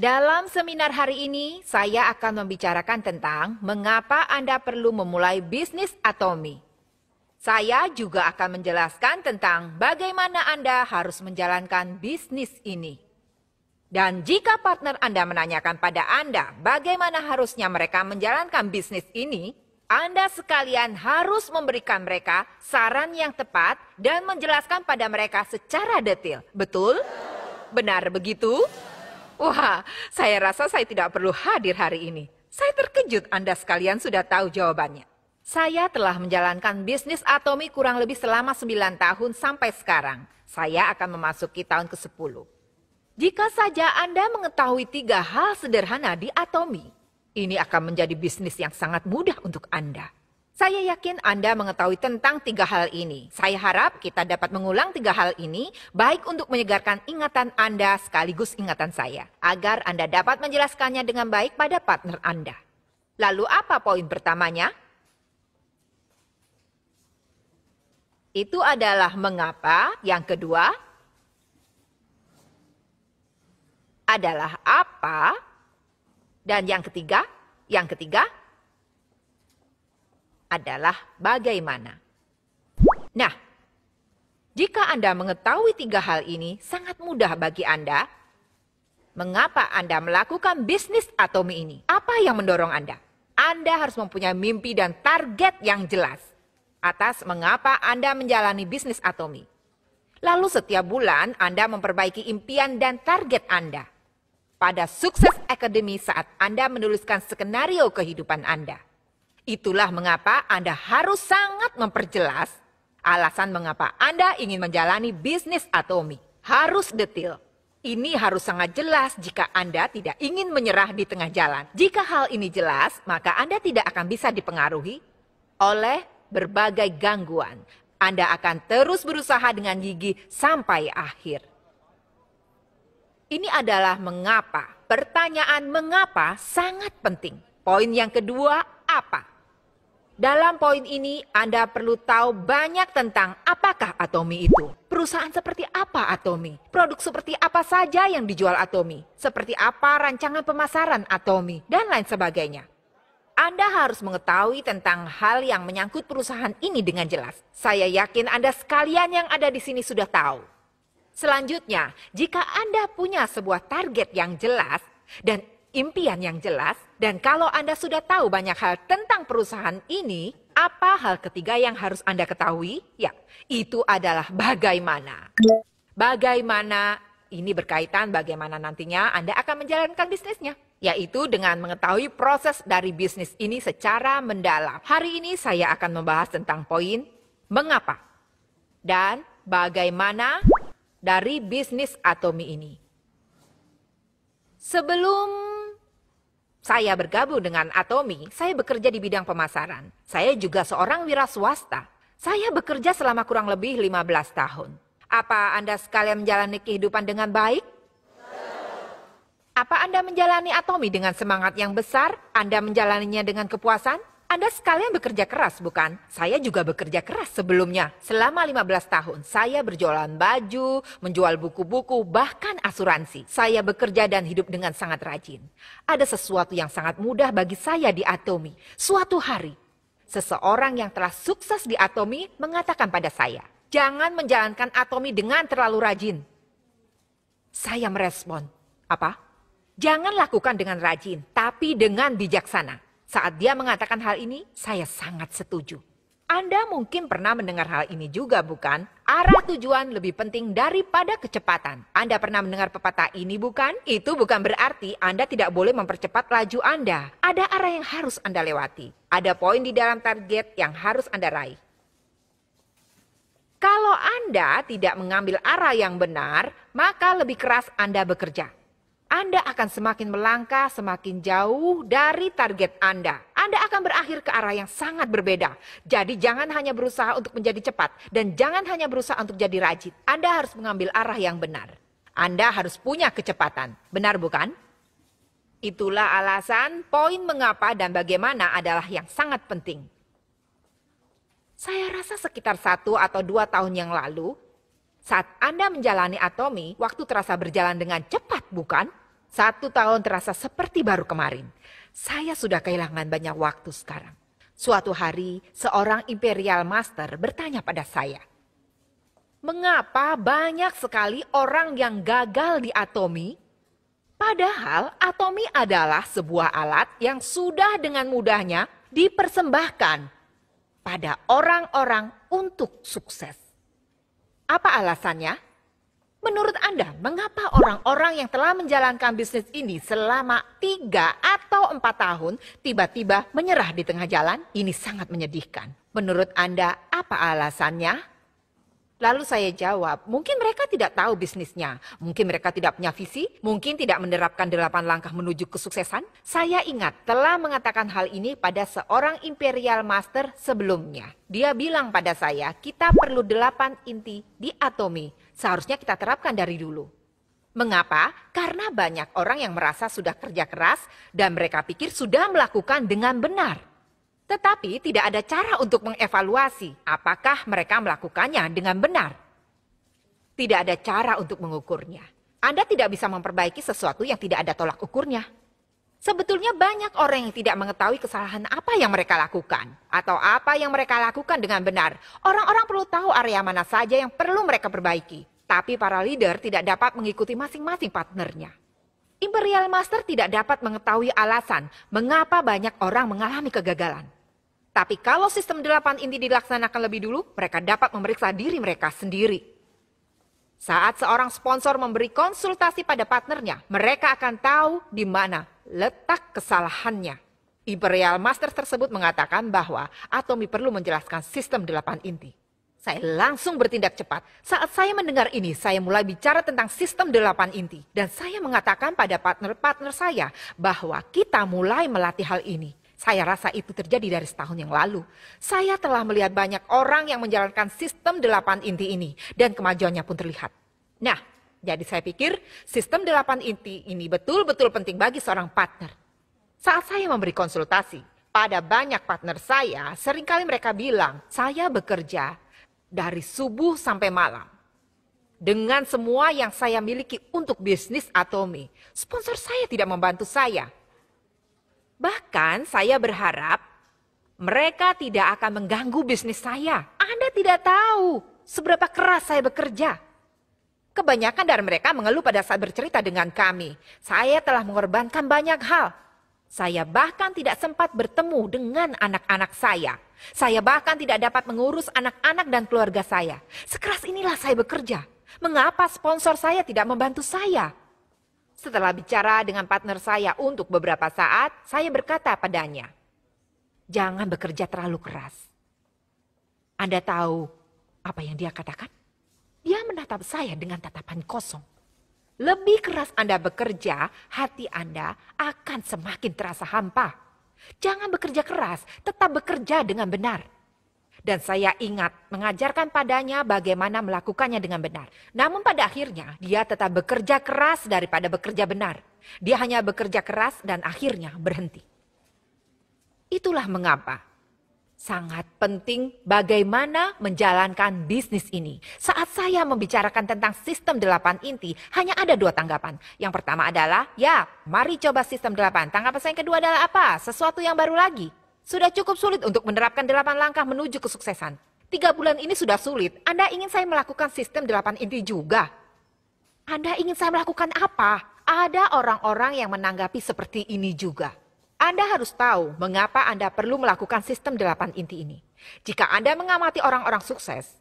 Dalam seminar hari ini, saya akan membicarakan tentang mengapa Anda perlu memulai bisnis Atomi. Saya juga akan menjelaskan tentang bagaimana Anda harus menjalankan bisnis ini. Dan jika partner Anda menanyakan pada Anda bagaimana harusnya mereka menjalankan bisnis ini, Anda sekalian harus memberikan mereka saran yang tepat dan menjelaskan pada mereka secara detail. Betul? Benar begitu? Wah, saya rasa saya tidak perlu hadir hari ini. Saya terkejut Anda sekalian sudah tahu jawabannya. Saya telah menjalankan bisnis Atomi kurang lebih selama 9 tahun sampai sekarang. Saya akan memasuki tahun ke-10. Jika saja Anda mengetahui 3 hal sederhana di Atomi, ini akan menjadi bisnis yang sangat mudah untuk Anda. Saya yakin Anda mengetahui tentang 3 hal ini. Saya harap kita dapat mengulang 3 hal ini, baik untuk menyegarkan ingatan Anda sekaligus ingatan saya, agar Anda dapat menjelaskannya dengan baik pada partner Anda. Lalu apa poin pertamanya? Itu adalah mengapa. Yang kedua adalah apa. Dan yang ketiga adalah bagaimana. Nah, jika Anda mengetahui 3 hal ini, sangat mudah bagi Anda. Mengapa Anda melakukan bisnis Atomi ini? Apa yang mendorong Anda? Anda harus mempunyai mimpi dan target yang jelas atas mengapa Anda menjalani bisnis Atomi. Lalu setiap bulan Anda memperbaiki impian dan target Anda. Pada Sukses Academy saat Anda menuliskan skenario kehidupan Anda. Itulah mengapa Anda harus sangat memperjelas alasan mengapa Anda ingin menjalani bisnis Atomi. Harus detail. Ini harus sangat jelas jika Anda tidak ingin menyerah di tengah jalan. Jika hal ini jelas, maka Anda tidak akan bisa dipengaruhi oleh berbagai gangguan. Anda akan terus berusaha dengan gigih sampai akhir. Ini adalah mengapa. Pertanyaan mengapa sangat penting. Poin yang kedua, apa? Dalam poin ini, Anda perlu tahu banyak tentang apakah Atomi itu. Perusahaan seperti apa Atomi? Produk seperti apa saja yang dijual Atomi? Seperti apa rancangan pemasaran Atomi? Dan lain sebagainya. Anda harus mengetahui tentang hal yang menyangkut perusahaan ini dengan jelas. Saya yakin Anda sekalian yang ada di sini sudah tahu. Selanjutnya, jika Anda punya sebuah target yang jelas dan impian yang jelas, dan kalau Anda sudah tahu banyak hal tentang perusahaan ini, apa hal ketiga yang harus Anda ketahui? Ya, itu adalah bagaimana. Bagaimana ini berkaitan bagaimana nantinya Anda akan menjalankan bisnisnya, yaitu dengan mengetahui proses dari bisnis ini secara mendalam. Hari ini saya akan membahas tentang poin mengapa dan bagaimana dari bisnis Atomi ini. Sebelum saya bergabung dengan Atomi, saya bekerja di bidang pemasaran. Saya juga seorang wira swasta. Saya bekerja selama kurang lebih 15 tahun. Apa Anda sekalian menjalani kehidupan dengan baik? Apa Anda menjalani Atomi dengan semangat yang besar? Anda menjalaninya dengan kepuasan? Anda sekalian bekerja keras, bukan? Saya juga bekerja keras sebelumnya. Selama 15 tahun, saya berjualan baju, menjual buku-buku, bahkan asuransi. Saya bekerja dan hidup dengan sangat rajin. Ada sesuatu yang sangat mudah bagi saya di Atomi. Suatu hari, seseorang yang telah sukses di Atomi mengatakan pada saya, jangan menjalankan Atomi dengan terlalu rajin. Saya merespon, apa? Jangan lakukan dengan rajin, tapi dengan bijaksana. Saat dia mengatakan hal ini, saya sangat setuju. Anda mungkin pernah mendengar hal ini juga, bukan? Arah tujuan lebih penting daripada kecepatan. Anda pernah mendengar pepatah ini, bukan? Itu bukan berarti Anda tidak boleh mempercepat laju Anda. Ada arah yang harus Anda lewati. Ada poin di dalam target yang harus Anda raih. Kalau Anda tidak mengambil arah yang benar, maka lebih keras Anda bekerja. Anda akan semakin melangkah semakin jauh dari target Anda. Anda akan berakhir ke arah yang sangat berbeda. Jadi jangan hanya berusaha untuk menjadi cepat dan jangan hanya berusaha untuk jadi rajin. Anda harus mengambil arah yang benar. Anda harus punya kecepatan. Benar bukan? Itulah alasan poin mengapa dan bagaimana adalah yang sangat penting. Saya rasa sekitar 1 atau 2 tahun yang lalu, saat Anda menjalani Atomi, waktu terasa berjalan dengan cepat, bukan? 1 tahun terasa seperti baru kemarin. Saya sudah kehilangan banyak waktu sekarang. Suatu hari, seorang Imperial Master bertanya pada saya, mengapa banyak sekali orang yang gagal di Atomy? Padahal Atomy adalah sebuah alat yang sudah dengan mudahnya dipersembahkan pada orang-orang untuk sukses. Apa alasannya? Menurut Anda, mengapa orang-orang yang telah menjalankan bisnis ini selama 3 atau 4 tahun tiba-tiba menyerah di tengah jalan? Ini sangat menyedihkan. Menurut Anda, apa alasannya? Lalu saya jawab, mungkin mereka tidak tahu bisnisnya, mungkin mereka tidak punya visi, mungkin tidak menerapkan 8 langkah menuju kesuksesan. Saya ingat telah mengatakan hal ini pada seorang Imperial Master sebelumnya. Dia bilang pada saya, kita perlu 8 inti di Atomy. Seharusnya kita terapkan dari dulu. Mengapa? Karena banyak orang yang merasa sudah kerja keras dan mereka pikir sudah melakukan dengan benar. Tetapi tidak ada cara untuk mengevaluasi apakah mereka melakukannya dengan benar. Tidak ada cara untuk mengukurnya. Anda tidak bisa memperbaiki sesuatu yang tidak ada tolak ukurnya. Sebetulnya banyak orang yang tidak mengetahui kesalahan apa yang mereka lakukan. Atau apa yang mereka lakukan dengan benar. Orang-orang perlu tahu area mana saja yang perlu mereka perbaiki. Tapi para leader tidak dapat mengikuti masing-masing partnernya. Imperial Master tidak dapat mengetahui alasan mengapa banyak orang mengalami kegagalan. Tapi kalau sistem 8 inti dilaksanakan lebih dulu, mereka dapat memeriksa diri mereka sendiri. Saat seorang sponsor memberi konsultasi pada partnernya, mereka akan tahu di mana letak kesalahannya. Imperial Master tersebut mengatakan bahwa Atomy perlu menjelaskan sistem 8 inti. Saya langsung bertindak cepat. Saat saya mendengar ini, saya mulai bicara tentang sistem 8 inti. Dan saya mengatakan pada partner-partner saya bahwa kita mulai melatih hal ini. Saya rasa itu terjadi dari setahun yang lalu. Saya telah melihat banyak orang yang menjalankan sistem 8 inti ini. Dan kemajuannya pun terlihat. Nah, jadi saya pikir sistem 8 inti ini betul-betul penting bagi seorang partner. Saat saya memberi konsultasi pada banyak partner saya, seringkali mereka bilang, saya bekerja dari subuh sampai malam. Dengan semua yang saya miliki untuk bisnis Atomy, sponsor saya tidak membantu saya. Bahkan saya berharap mereka tidak akan mengganggu bisnis saya. Anda tidak tahu seberapa keras saya bekerja. Kebanyakan dari mereka mengeluh pada saat bercerita dengan kami. Saya telah mengorbankan banyak hal. Saya bahkan tidak sempat bertemu dengan anak-anak saya. Saya bahkan tidak dapat mengurus anak-anak dan keluarga saya. Sekeras inilah saya bekerja. Mengapa sponsor saya tidak membantu saya? Setelah bicara dengan partner saya untuk beberapa saat, saya berkata padanya, jangan bekerja terlalu keras. Anda tahu apa yang dia katakan? Dia menatap saya dengan tatapan kosong. Lebih keras Anda bekerja, hati Anda akan semakin terasa hampa. Jangan bekerja keras, tetap bekerja dengan benar. Dan saya ingat mengajarkan padanya bagaimana melakukannya dengan benar. Namun pada akhirnya dia tetap bekerja keras daripada bekerja benar. Dia hanya bekerja keras dan akhirnya berhenti. Itulah mengapa sangat penting bagaimana menjalankan bisnis ini. Saat saya membicarakan tentang sistem 8 inti, hanya ada 2 tanggapan. Yang pertama adalah, ya mari coba sistem 8. Tanggapan saya yang kedua adalah apa? Sesuatu yang baru lagi. Sudah cukup sulit untuk menerapkan 8 langkah menuju kesuksesan. 3 bulan ini sudah sulit. Anda ingin saya melakukan sistem 8 inti juga? Anda ingin saya melakukan apa? Ada orang-orang yang menanggapi seperti ini juga. Anda harus tahu mengapa Anda perlu melakukan sistem 8 inti ini. Jika Anda mengamati orang-orang sukses,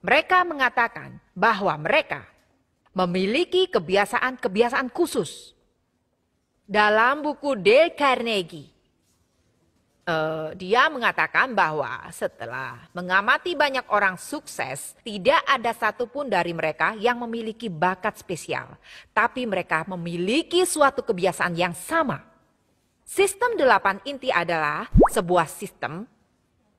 mereka mengatakan bahwa mereka memiliki kebiasaan-kebiasaan khusus. Dalam buku Dale Carnegie, dia mengatakan bahwa setelah mengamati banyak orang sukses, tidak ada satupun dari mereka yang memiliki bakat spesial. Tapi mereka memiliki suatu kebiasaan yang sama. Sistem 8 inti adalah sebuah sistem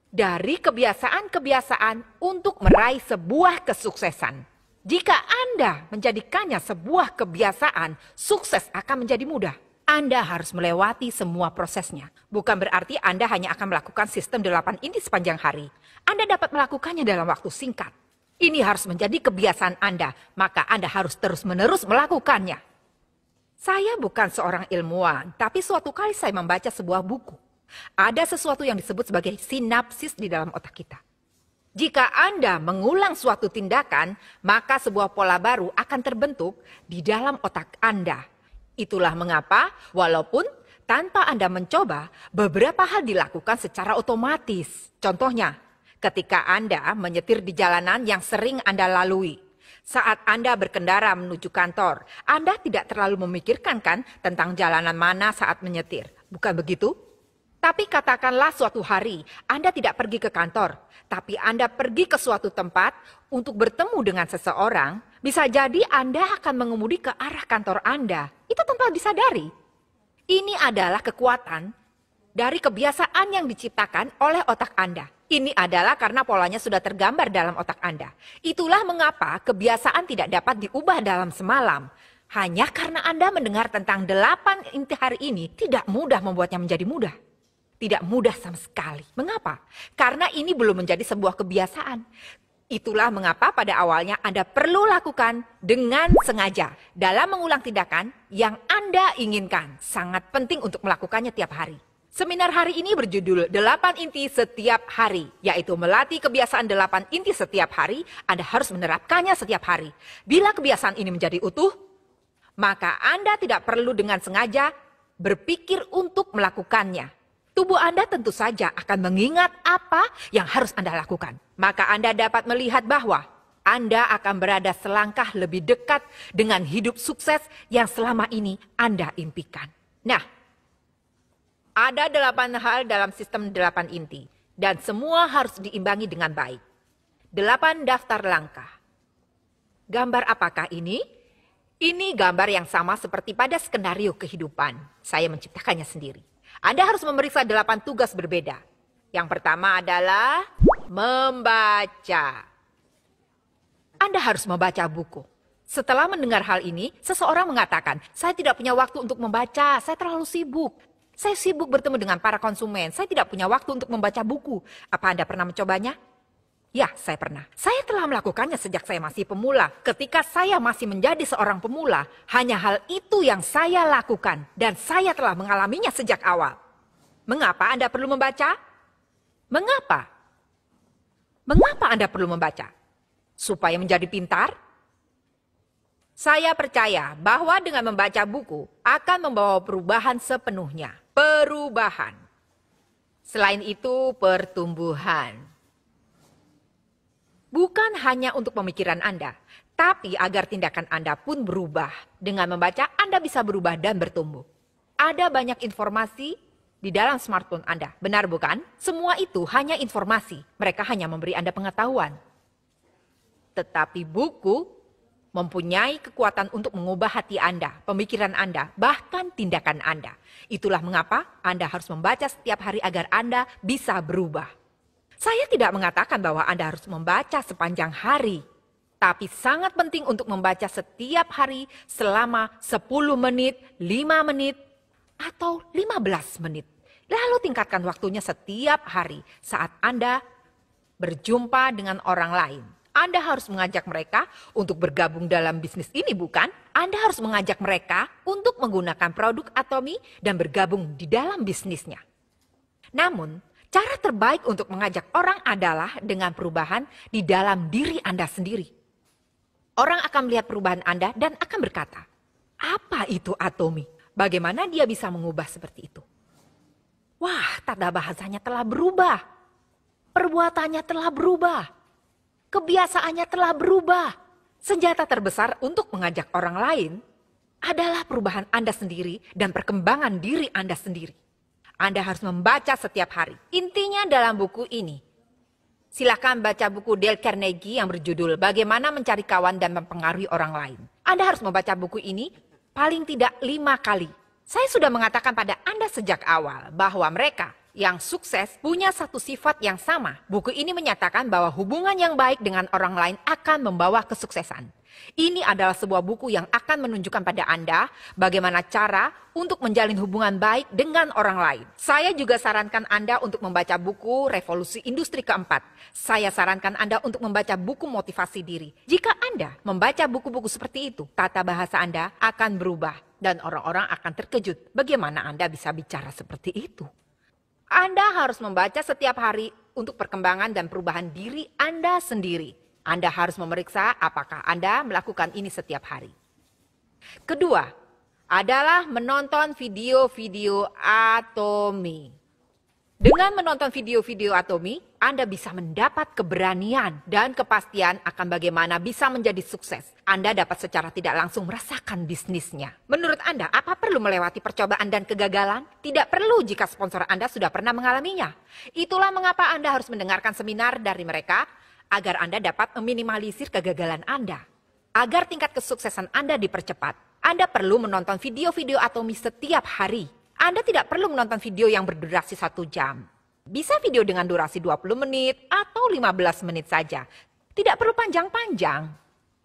dari kebiasaan-kebiasaan untuk meraih sebuah kesuksesan. Jika Anda menjadikannya sebuah kebiasaan, sukses akan menjadi mudah. Anda harus melewati semua prosesnya. Bukan berarti Anda hanya akan melakukan sistem 8 inti sepanjang hari. Anda dapat melakukannya dalam waktu singkat. Ini harus menjadi kebiasaan Anda, maka Anda harus terus-menerus melakukannya. Saya bukan seorang ilmuwan, tapi suatu kali saya membaca sebuah buku. Ada sesuatu yang disebut sebagai sinapsis di dalam otak kita. Jika Anda mengulang suatu tindakan, maka sebuah pola baru akan terbentuk di dalam otak Anda. Itulah mengapa, walaupun tanpa Anda mencoba, beberapa hal dilakukan secara otomatis. Contohnya, ketika Anda menyetir di jalanan yang sering Anda lalui. Saat Anda berkendara menuju kantor, Anda tidak terlalu memikirkan kan tentang jalanan mana saat menyetir. Bukan begitu? Tapi katakanlah suatu hari Anda tidak pergi ke kantor, tapi Anda pergi ke suatu tempat untuk bertemu dengan seseorang, bisa jadi Anda akan mengemudi ke arah kantor Anda. Itu tanpa disadari. Ini adalah kekuatan dari kebiasaan yang diciptakan oleh otak Anda. Ini adalah karena polanya sudah tergambar dalam otak Anda. Itulah mengapa kebiasaan tidak dapat diubah dalam semalam. Hanya karena Anda mendengar tentang 8 inti hari ini tidak mudah membuatnya menjadi mudah. Tidak mudah sama sekali. Mengapa? Karena ini belum menjadi sebuah kebiasaan. Itulah mengapa pada awalnya Anda perlu lakukan dengan sengaja dalam mengulang tindakan yang Anda inginkan. Sangat penting untuk melakukannya tiap hari. Seminar hari ini berjudul 8 inti setiap hari, yaitu melatih kebiasaan 8 inti setiap hari. Anda harus menerapkannya setiap hari. Bila kebiasaan ini menjadi utuh, maka Anda tidak perlu dengan sengaja berpikir untuk melakukannya. Tubuh Anda tentu saja akan mengingat apa yang harus Anda lakukan. Maka Anda dapat melihat bahwa Anda akan berada selangkah lebih dekat dengan hidup sukses yang selama ini Anda impikan. Nah, ada 8 hal dalam sistem 8 inti. Dan semua harus diimbangi dengan baik. 8 daftar langkah. Gambar apakah ini? Ini gambar yang sama seperti pada skenario kehidupan. Saya menciptakannya sendiri. Anda harus memeriksa 8 tugas berbeda. Yang pertama adalah membaca. Anda harus membaca buku. Setelah mendengar hal ini, seseorang mengatakan, saya tidak punya waktu untuk membaca, saya terlalu sibuk. Saya sibuk bertemu dengan para konsumen, saya tidak punya waktu untuk membaca buku. Apa Anda pernah mencobanya? Ya, saya pernah. Saya telah melakukannya sejak saya masih pemula. Ketika saya masih menjadi seorang pemula, hanya hal itu yang saya lakukan. Dan saya telah mengalaminya sejak awal. Mengapa Anda perlu membaca? Mengapa? Mengapa Anda perlu membaca? Supaya menjadi pintar? Saya percaya bahwa dengan membaca buku akan membawa perubahan sepenuhnya. Perubahan. Selain itu, pertumbuhan. Bukan hanya untuk pemikiran Anda, tapi agar tindakan Anda pun berubah. Dengan membaca, Anda bisa berubah dan bertumbuh. Ada banyak informasi di dalam smartphone Anda, benar bukan? Semua itu hanya informasi, mereka hanya memberi Anda pengetahuan. Tetapi buku mempunyai kekuatan untuk mengubah hati Anda, pemikiran Anda, bahkan tindakan Anda. Itulah mengapa Anda harus membaca setiap hari agar Anda bisa berubah. Saya tidak mengatakan bahwa Anda harus membaca sepanjang hari. Tapi sangat penting untuk membaca setiap hari selama 10 menit, 5 menit, atau 15 menit. Lalu tingkatkan waktunya setiap hari saat Anda berjumpa dengan orang lain. Anda harus mengajak mereka untuk bergabung dalam bisnis ini, bukan? Anda harus mengajak mereka untuk menggunakan produk Atomy dan bergabung di dalam bisnisnya. Namun, cara terbaik untuk mengajak orang adalah dengan perubahan di dalam diri Anda sendiri. Orang akan melihat perubahan Anda dan akan berkata, apa itu Atomy? Bagaimana dia bisa mengubah seperti itu? Wah, tanda bahasanya telah berubah. Perbuatannya telah berubah. Kebiasaannya telah berubah. Senjata terbesar untuk mengajak orang lain adalah perubahan Anda sendiri dan perkembangan diri Anda sendiri. Anda harus membaca setiap hari. Intinya dalam buku ini. Silakan baca buku Dale Carnegie yang berjudul Bagaimana Mencari Kawan dan Mempengaruhi Orang Lain. Anda harus membaca buku ini paling tidak 5 kali. Saya sudah mengatakan pada Anda sejak awal bahwa mereka yang sukses punya satu sifat yang sama. Buku ini menyatakan bahwa hubungan yang baik dengan orang lain akan membawa kesuksesan. Ini adalah sebuah buku yang akan menunjukkan pada Anda bagaimana cara untuk menjalin hubungan baik dengan orang lain. Saya juga sarankan Anda untuk membaca buku Revolusi Industri Keempat. Saya sarankan Anda untuk membaca buku motivasi diri. Jika Anda membaca buku-buku seperti itu, tata bahasa Anda akan berubah. Dan orang-orang akan terkejut bagaimana Anda bisa bicara seperti itu. Anda harus membaca setiap hari untuk perkembangan dan perubahan diri Anda sendiri. Anda harus memeriksa apakah Anda melakukan ini setiap hari. Kedua, adalah menonton video-video Atomy. Dengan menonton video-video Atomy, Anda bisa mendapat keberanian dan kepastian akan bagaimana bisa menjadi sukses. Anda dapat secara tidak langsung merasakan bisnisnya. Menurut Anda, apa perlu melewati percobaan dan kegagalan? Tidak perlu jika sponsor Anda sudah pernah mengalaminya. Itulah mengapa Anda harus mendengarkan seminar dari mereka agar Anda dapat meminimalisir kegagalan Anda. Agar tingkat kesuksesan Anda dipercepat, Anda perlu menonton video-video Atomy setiap hari. Anda tidak perlu menonton video yang berdurasi 1 jam. Bisa video dengan durasi 20 menit atau 15 menit saja. Tidak perlu panjang-panjang.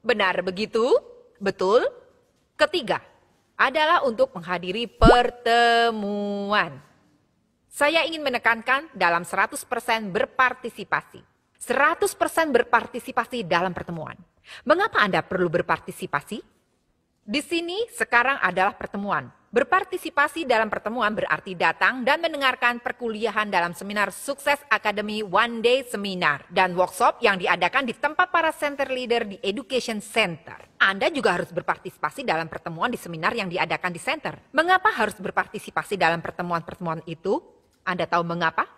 Benar begitu? Betul? Ketiga, adalah untuk menghadiri pertemuan. Saya ingin menekankan dalam 100% berpartisipasi. 100% berpartisipasi dalam pertemuan. Mengapa Anda perlu berpartisipasi? Di sini sekarang adalah pertemuan. Berpartisipasi dalam pertemuan berarti datang dan mendengarkan perkuliahan dalam seminar Sukses Academy One Day Seminar dan workshop yang diadakan di tempat para center leader di Education Center. Anda juga harus berpartisipasi dalam pertemuan di seminar yang diadakan di center. Mengapa harus berpartisipasi dalam pertemuan-pertemuan itu? Anda tahu mengapa?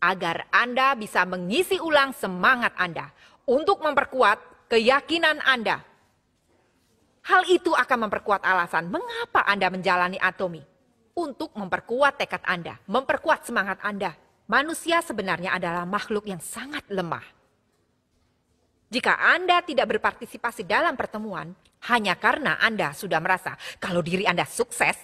Agar Anda bisa mengisi ulang semangat Anda untuk memperkuat keyakinan Anda. Hal itu akan memperkuat alasan mengapa Anda menjalani Atomy. Untuk memperkuat tekad Anda, memperkuat semangat Anda. Manusia sebenarnya adalah makhluk yang sangat lemah. Jika Anda tidak berpartisipasi dalam pertemuan, hanya karena Anda sudah merasa kalau diri Anda sukses,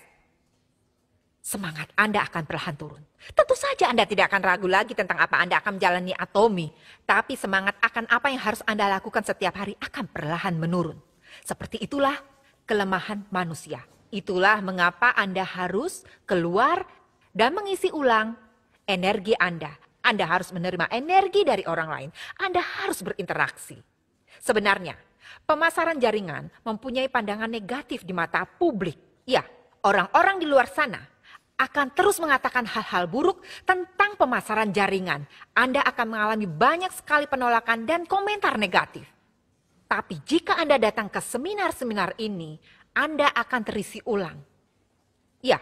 semangat Anda akan perlahan turun. Tentu saja Anda tidak akan ragu lagi tentang apa Anda akan menjalani Atomy. Tapi semangat akan apa yang harus Anda lakukan setiap hari akan perlahan menurun. Seperti itulah kelemahan manusia. Itulah mengapa Anda harus keluar dan mengisi ulang energi Anda. Anda harus menerima energi dari orang lain. Anda harus berinteraksi. Sebenarnya, pemasaran jaringan mempunyai pandangan negatif di mata publik. Ya, orang-orang di luar sana akan terus mengatakan hal-hal buruk tentang pemasaran jaringan. Anda akan mengalami banyak sekali penolakan dan komentar negatif. Tapi jika Anda datang ke seminar-seminar ini, Anda akan terisi ulang. Ya,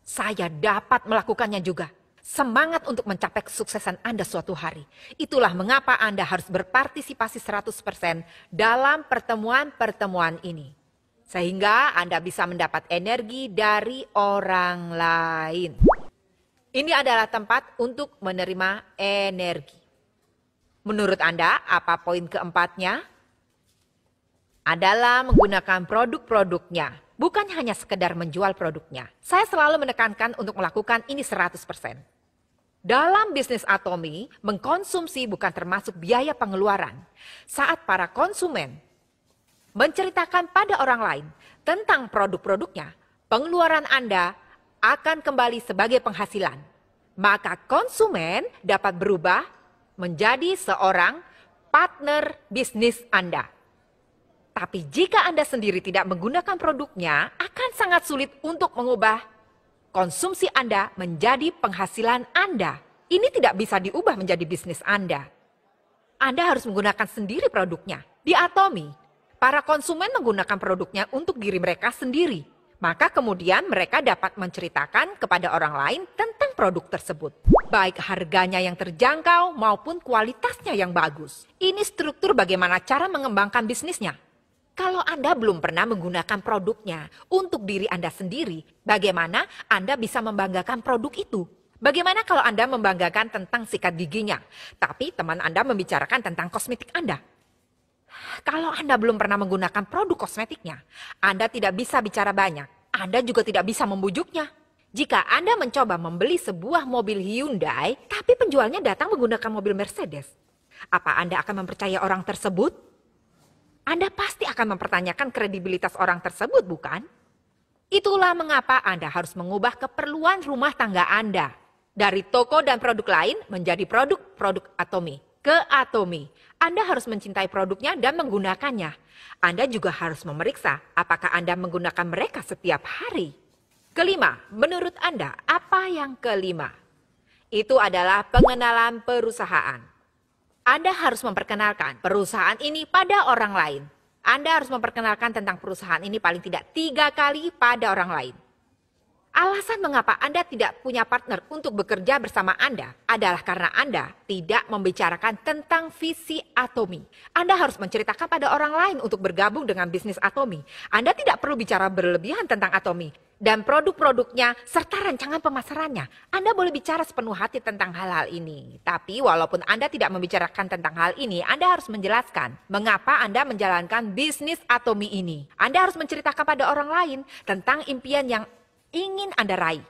saya dapat melakukannya juga. Semangat untuk mencapai kesuksesan Anda suatu hari. Itulah mengapa Anda harus berpartisipasi 100% dalam pertemuan-pertemuan ini. Sehingga Anda bisa mendapat energi dari orang lain. Ini adalah tempat untuk menerima energi. Menurut Anda, apa poin keempatnya? Adalah menggunakan produk-produknya, bukan hanya sekedar menjual produknya. Saya selalu menekankan untuk melakukan ini 100%. Dalam bisnis Atomy, mengkonsumsi bukan termasuk biaya pengeluaran. Saat para konsumen menceritakan pada orang lain tentang produk-produknya, pengeluaran Anda akan kembali sebagai penghasilan. Maka konsumen dapat berubah menjadi seorang partner bisnis Anda. Tapi jika Anda sendiri tidak menggunakan produknya, akan sangat sulit untuk mengubah konsumsi Anda menjadi penghasilan Anda. Ini tidak bisa diubah menjadi bisnis Anda. Anda harus menggunakan sendiri produknya. Di Atomy, para konsumen menggunakan produknya untuk diri mereka sendiri. Maka kemudian mereka dapat menceritakan kepada orang lain tentang produk tersebut. Baik harganya yang terjangkau maupun kualitasnya yang bagus. Ini struktur bagaimana cara mengembangkan bisnisnya. Kalau Anda belum pernah menggunakan produknya untuk diri Anda sendiri, bagaimana Anda bisa membanggakan produk itu? Bagaimana kalau Anda membanggakan tentang sikat giginya, tapi teman Anda membicarakan tentang kosmetik Anda? Kalau Anda belum pernah menggunakan produk kosmetiknya, Anda tidak bisa bicara banyak. Anda juga tidak bisa membujuknya. Jika Anda mencoba membeli sebuah mobil Hyundai, tapi penjualnya datang menggunakan mobil Mercedes, apa Anda akan mempercayai orang tersebut? Anda pasti akan mempertanyakan kredibilitas orang tersebut, bukan? Itulah mengapa Anda harus mengubah keperluan rumah tangga Anda dari toko dan produk lain menjadi produk-produk Atomy. ke Atomy. Anda harus mencintai produknya dan menggunakannya. Anda juga harus memeriksa apakah Anda menggunakan mereka setiap hari. Kelima, menurut Anda, apa yang kelima? Itu adalah pengenalan perusahaan. Anda harus memperkenalkan perusahaan ini pada orang lain. Anda harus memperkenalkan tentang perusahaan ini paling tidak 3 kali pada orang lain. Alasan mengapa Anda tidak punya partner untuk bekerja bersama Anda adalah karena Anda tidak membicarakan tentang visi Atomy. Anda harus menceritakan pada orang lain untuk bergabung dengan bisnis Atomy. Anda tidak perlu bicara berlebihan tentang Atomy dan produk-produknya serta rancangan pemasarannya. Anda boleh bicara sepenuh hati tentang hal-hal ini. Tapi walaupun Anda tidak membicarakan tentang hal ini, Anda harus menjelaskan mengapa Anda menjalankan bisnis Atomy ini. Anda harus menceritakan pada orang lain tentang impian yang ingin Anda raih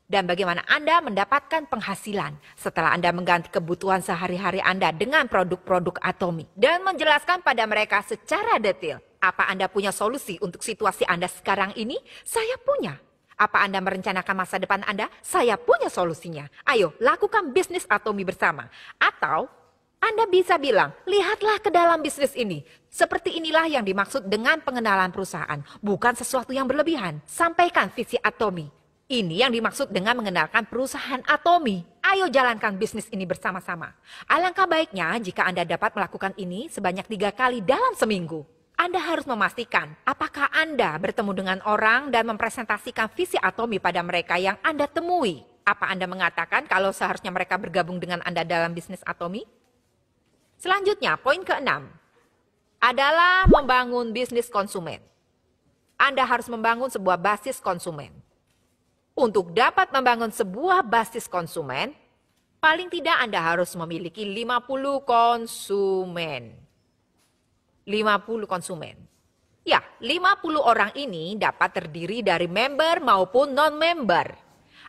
dan bagaimana Anda mendapatkan penghasilan setelah Anda mengganti kebutuhan sehari-hari Anda dengan produk-produk Atomy dan menjelaskan pada mereka secara detail apa Anda punya solusi untuk situasi Anda sekarang ini. Saya punya. Apa Anda merencanakan masa depan Anda? Saya punya solusinya. Ayo lakukan bisnis Atomy bersama. Atau Anda bisa bilang, lihatlah ke dalam bisnis ini. Seperti inilah yang dimaksud dengan pengenalan perusahaan. Bukan sesuatu yang berlebihan. Sampaikan visi Atomy. Ini yang dimaksud dengan mengenalkan perusahaan Atomy. Ayo jalankan bisnis ini bersama-sama. Alangkah baiknya jika Anda dapat melakukan ini sebanyak 3 kali dalam seminggu. Anda harus memastikan apakah Anda bertemu dengan orang dan mempresentasikan visi Atomy pada mereka yang Anda temui. Apa Anda mengatakan kalau seharusnya mereka bergabung dengan Anda dalam bisnis Atomy? Selanjutnya, poin ke-6 adalah membangun bisnis konsumen. Anda harus membangun sebuah basis konsumen. Untuk dapat membangun sebuah basis konsumen, paling tidak Anda harus memiliki 50 konsumen. 50 konsumen. Ya, 50 orang ini dapat terdiri dari member maupun non-member.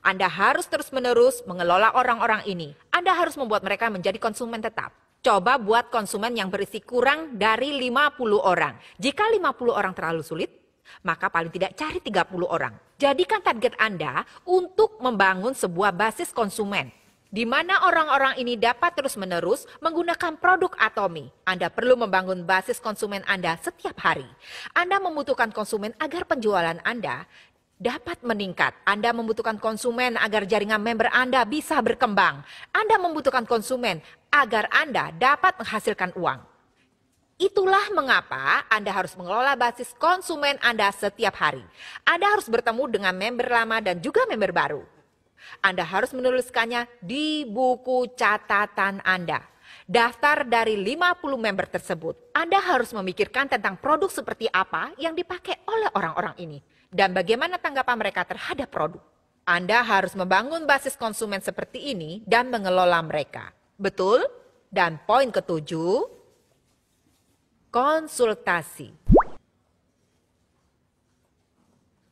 Anda harus terus-menerus mengelola orang-orang ini. Anda harus membuat mereka menjadi konsumen tetap. Coba buat konsumen yang berisi kurang dari 50 orang. Jika 50 orang terlalu sulit, maka paling tidak cari 30 orang. Jadikan target Anda untuk membangun sebuah basis konsumen, di mana orang-orang ini dapat terus-menerus menggunakan produk Atomy. Anda perlu membangun basis konsumen Anda setiap hari. Anda membutuhkan konsumen agar penjualan Anda dapat meningkat. Anda membutuhkan konsumen agar jaringan member Anda bisa berkembang. Anda membutuhkan konsumen agar Anda dapat menghasilkan uang. Itulah mengapa Anda harus mengelola basis konsumen Anda setiap hari. Anda harus bertemu dengan member lama dan juga member baru. Anda harus menuliskannya di buku catatan Anda. Daftar dari 50 member tersebut. Anda harus memikirkan tentang produk seperti apa yang dipakai oleh orang-orang ini. Dan bagaimana tanggapan mereka terhadap produk. Anda harus membangun basis konsumen seperti ini dan mengelola mereka. Betul? Dan poin ke-7, konsultasi.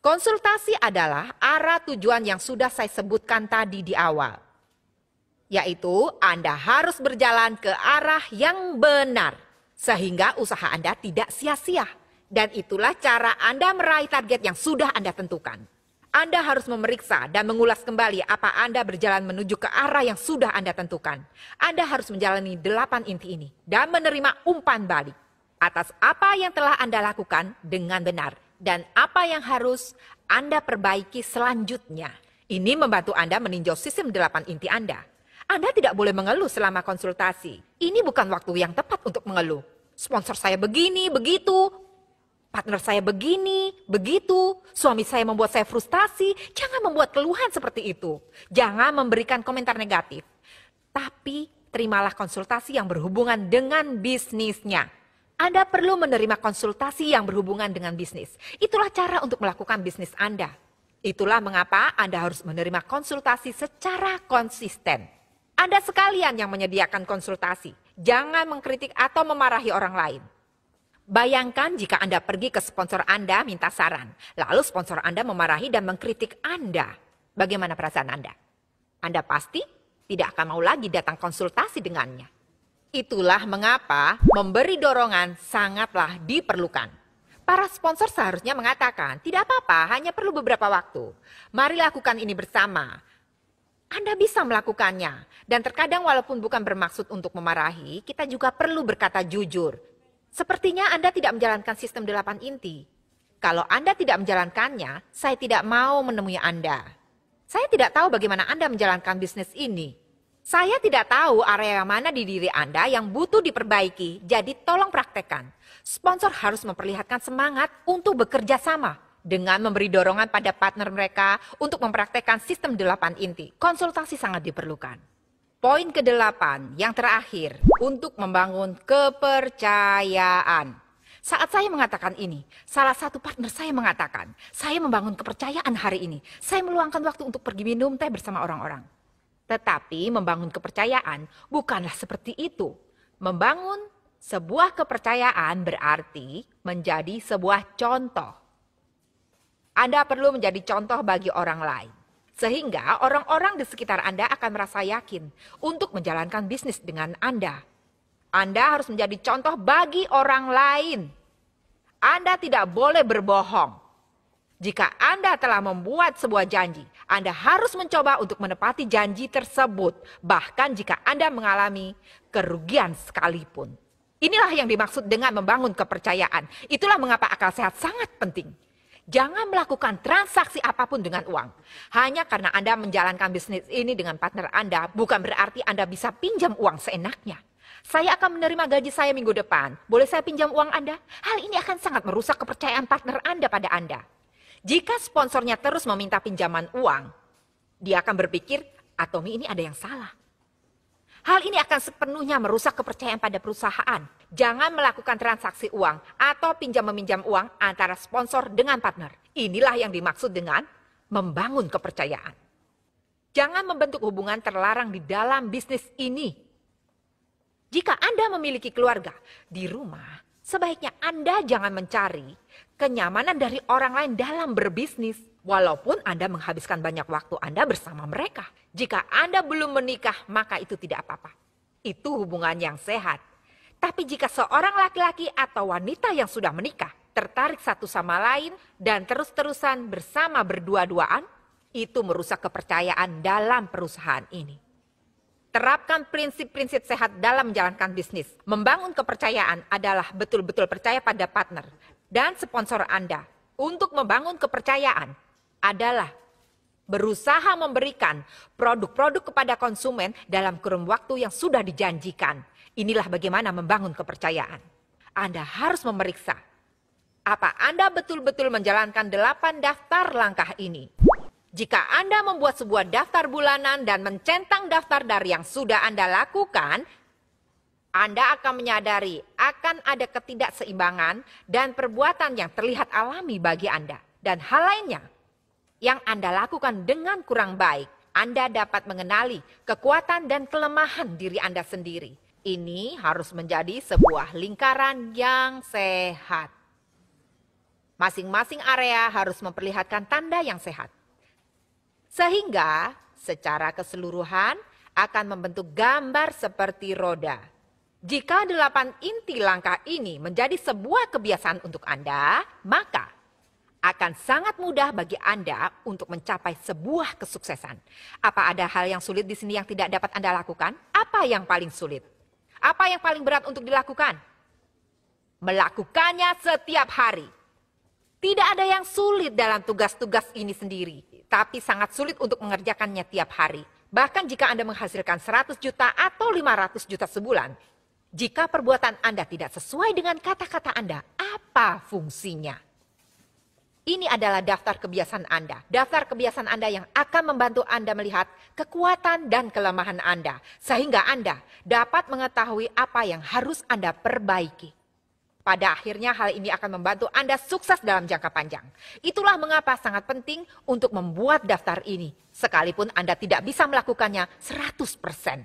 Konsultasi adalah arah tujuan yang sudah saya sebutkan tadi di awal. Yaitu Anda harus berjalan ke arah yang benar. Sehingga usaha Anda tidak sia-sia. Dan itulah cara Anda meraih target yang sudah Anda tentukan. Anda harus memeriksa dan mengulas kembali apa Anda berjalan menuju ke arah yang sudah Anda tentukan. Anda harus menjalani 8 inti ini dan menerima umpan balik atas apa yang telah Anda lakukan dengan benar dan apa yang harus Anda perbaiki selanjutnya. Ini membantu Anda meninjau sistem 8 inti Anda. Anda tidak boleh mengeluh selama konsultasi. Ini bukan waktu yang tepat untuk mengeluh. Sponsor saya begini, begitu. Partner saya begini, begitu. Suami saya membuat saya frustasi. Jangan membuat keluhan seperti itu. Jangan memberikan komentar negatif. Tapi terimalah konsultasi yang berhubungan dengan bisnisnya. Anda perlu menerima konsultasi yang berhubungan dengan bisnis. Itulah cara untuk melakukan bisnis Anda. Itulah mengapa Anda harus menerima konsultasi secara konsisten. Anda sekalian yang menyediakan konsultasi. Jangan mengkritik atau memarahi orang lain. Bayangkan jika Anda pergi ke sponsor Anda minta saran, lalu sponsor Anda memarahi dan mengkritik Anda. Bagaimana perasaan Anda? Anda pasti tidak akan mau lagi datang konsultasi dengannya. Itulah mengapa memberi dorongan sangatlah diperlukan. Para sponsor seharusnya mengatakan, tidak apa-apa, hanya perlu beberapa waktu. Mari lakukan ini bersama. Anda bisa melakukannya. Dan terkadang walaupun bukan bermaksud untuk memarahi, kita juga perlu berkata jujur. Sepertinya Anda tidak menjalankan sistem 8 inti. Kalau Anda tidak menjalankannya, saya tidak mau menemui Anda. Saya tidak tahu bagaimana Anda menjalankan bisnis ini. Saya tidak tahu area mana di diri Anda yang butuh diperbaiki, jadi tolong praktekkan. Sponsor harus memperlihatkan semangat untuk bekerja sama dengan memberi dorongan pada partner mereka untuk mempraktekkan sistem 8 inti. Konsultasi sangat diperlukan. Poin ke-8 yang terakhir, untuk membangun kepercayaan. Saat saya mengatakan ini, salah satu partner saya mengatakan, saya membangun kepercayaan hari ini. Saya meluangkan waktu untuk pergi minum teh bersama orang-orang. Tetapi membangun kepercayaan bukanlah seperti itu. Membangun sebuah kepercayaan berarti menjadi sebuah contoh. Anda perlu menjadi contoh bagi orang lain. Sehingga orang-orang di sekitar Anda akan merasa yakin untuk menjalankan bisnis dengan Anda. Anda harus menjadi contoh bagi orang lain. Anda tidak boleh berbohong. Jika Anda telah membuat sebuah janji, Anda harus mencoba untuk menepati janji tersebut. Bahkan jika Anda mengalami kerugian sekalipun. Inilah yang dimaksud dengan membangun kepercayaan. Itulah mengapa akal sehat sangat penting. Jangan melakukan transaksi apapun dengan uang. Hanya karena Anda menjalankan bisnis ini dengan partner Anda, bukan berarti Anda bisa pinjam uang seenaknya. Saya akan menerima gaji saya minggu depan. Boleh saya pinjam uang Anda? Hal ini akan sangat merusak kepercayaan partner Anda pada Anda. Jika sponsornya terus meminta pinjaman uang, dia akan berpikir, Tommy ini ada yang salah. Hal ini akan sepenuhnya merusak kepercayaan pada perusahaan. Jangan melakukan transaksi uang atau pinjam-meminjam uang antara sponsor dengan partner. Inilah yang dimaksud dengan membangun kepercayaan. Jangan membentuk hubungan terlarang di dalam bisnis ini. Jika Anda memiliki keluarga di rumah, sebaiknya Anda jangan mencari kenyamanan dari orang lain dalam berbisnis. Walaupun Anda menghabiskan banyak waktu Anda bersama mereka. Jika Anda belum menikah, maka itu tidak apa-apa. Itu hubungan yang sehat. Tapi jika seorang laki-laki atau wanita yang sudah menikah, tertarik satu sama lain, dan terus-terusan bersama berdua-duaan, itu merusak kepercayaan dalam perusahaan ini. Terapkan prinsip-prinsip sehat dalam menjalankan bisnis. Membangun kepercayaan adalah betul-betul percaya pada partner dan sponsor Anda. Untuk membangun kepercayaan adalah berusaha memberikan produk-produk kepada konsumen dalam kurun waktu yang sudah dijanjikan. Inilah bagaimana membangun kepercayaan. Anda harus memeriksa apa Anda betul-betul menjalankan 8 daftar langkah ini. Jika Anda membuat sebuah daftar bulanan dan mencentang daftar dari yang sudah Anda lakukan, Anda akan menyadari akan ada ketidakseimbangan dan perbuatan yang terlihat alami bagi Anda. Dan hal lainnya yang Anda lakukan dengan kurang baik, Anda dapat mengenali kekuatan dan kelemahan diri Anda sendiri. Ini harus menjadi sebuah lingkaran yang sehat. Masing-masing area harus memperlihatkan tanda yang sehat. Sehingga secara keseluruhan akan membentuk gambar seperti roda. Jika 8 inti langkah ini menjadi sebuah kebiasaan untuk Anda, maka akan sangat mudah bagi Anda untuk mencapai sebuah kesuksesan. Apa ada hal yang sulit di sini yang tidak dapat Anda lakukan? Apa yang paling sulit? Apa yang paling berat untuk dilakukan? Melakukannya setiap hari. Tidak ada yang sulit dalam tugas-tugas ini sendiri, tapi sangat sulit untuk mengerjakannya tiap hari. Bahkan jika Anda menghasilkan 100 juta atau 500 juta sebulan, jika perbuatan Anda tidak sesuai dengan kata-kata Anda, apa fungsinya? Ini adalah daftar kebiasaan Anda. Daftar kebiasaan Anda yang akan membantu Anda melihat kekuatan dan kelemahan Anda. Sehingga Anda dapat mengetahui apa yang harus Anda perbaiki. Pada akhirnya hal ini akan membantu Anda sukses dalam jangka panjang. Itulah mengapa sangat penting untuk membuat daftar ini. Sekalipun Anda tidak bisa melakukannya 100%.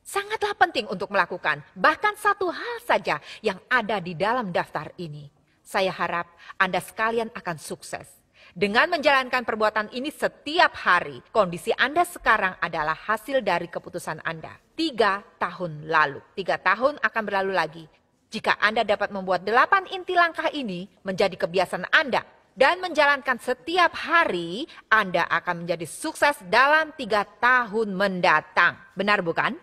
Sangatlah penting untuk melakukan bahkan satu hal saja yang ada di dalam daftar ini. Saya harap Anda sekalian akan sukses. Dengan menjalankan perbuatan ini setiap hari, kondisi Anda sekarang adalah hasil dari keputusan Anda. 3 tahun lalu, 3 tahun akan berlalu lagi. Jika Anda dapat membuat 8 inti langkah ini menjadi kebiasaan Anda, dan menjalankan setiap hari, Anda akan menjadi sukses dalam 3 tahun mendatang. Benar bukan?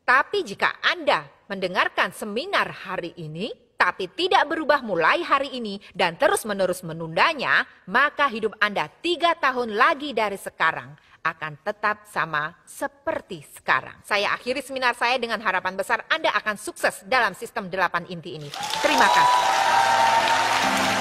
Tapi jika Anda mendengarkan seminar hari ini, tapi tidak berubah mulai hari ini dan terus-menerus menundanya, maka hidup Anda 3 tahun lagi dari sekarang akan tetap sama seperti sekarang. Saya akhiri seminar saya dengan harapan besar Anda akan sukses dalam sistem 8 inti ini. Terima kasih.